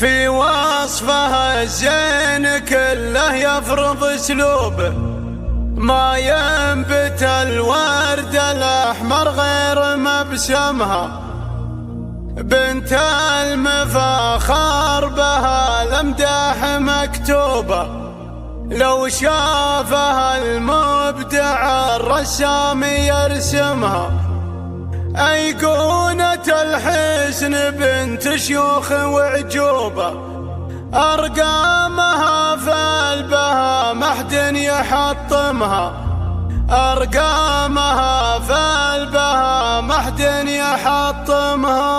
في وصفها الزين كله يفرض اسلوبه، ما ينبت الورد الأحمر غير مبسمها، بنت المفاخر بها الامداح مكتوبة، لو شافها المبدع الرسام يرسمها. أيقونة الحسن بنت شيوخ وعجوبة، أرقامها في البها محد يحطمها، أرقامها في البها محد يحطمها.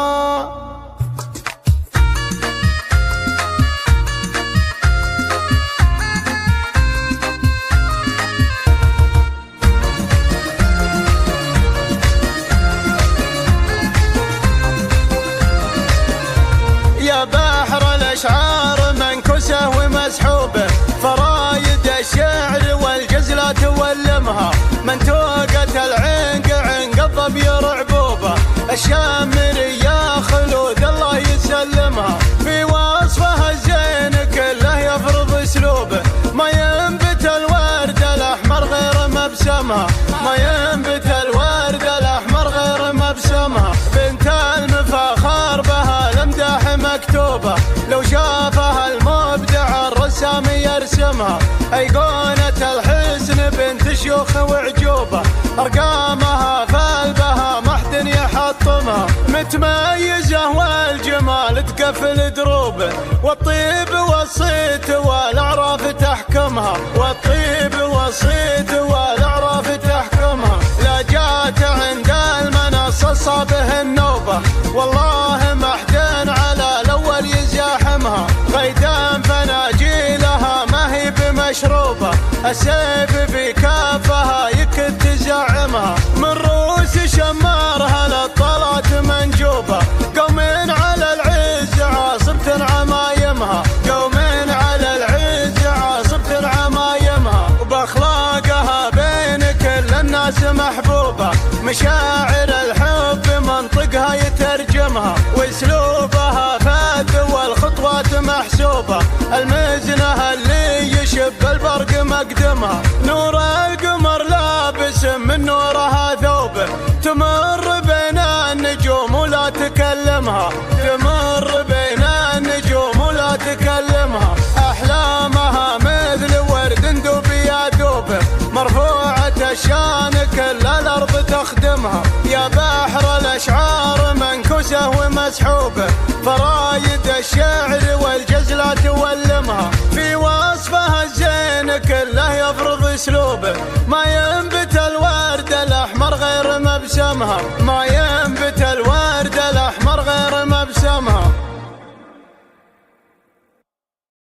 يا بحر الأشعار منكوسة ومسحوبة، فرايد الشعر والجزلة تولمها، منتوقة العنق عنق الظبي رعبوبة، الشامري يا خلود الله يسلمها. في وصفها الزين كله يفرض اسلوبه، ما ينبت الورد الأحمر غير مبسمها، ما ينبت الورد الأحمر غير مبسمها، بنت المفاخر بها الامداح مكتوبة، لو شافها المبدع الرسام يرسمها. أيقونة الحسن بنت شيوخ وعجوبة، أرقامها في البها محد يحطمها، متميزة والجمال تقفل دروبه، والطيب والصيت والأعراف تحكمها، والطيب والصيت والأعراف تحكمها. لا جات عند المنصة صابه النوبة، والله محد على الأول يزاحمها، غيدان فناجيلها ما هي بمشروبة، السيف في كافها يكد تزعمها، من روس شمارها للطلات منجوبة، قوم على العز عاصبة عمايمها، قوم على العز عاصبة عمايمها، وبأخلاقها بين كل الناس محبوبة، مشاعر الحب منطقها يترجمها، واسلوبها فاذ والخطوات محسوبة، المزنة اللي يشب البرق مقدمها، نور القمر لابس من نورها ثوبه، تمر بين النجوم ولا تكلمها، تمر بين النجوم ولا تكلمها، أحلامها مثل ورد ندوب يا دوبه، مرفوعة الشان كل الأرض تخدمها. يا بحر الأشعار منكوسة ومسحوبة، فرايد الشعر والجزلة تولمها، في وصفها الزين كله يفرض اسلوبه، ما ينبت الورد الأحمر غير مبسمها،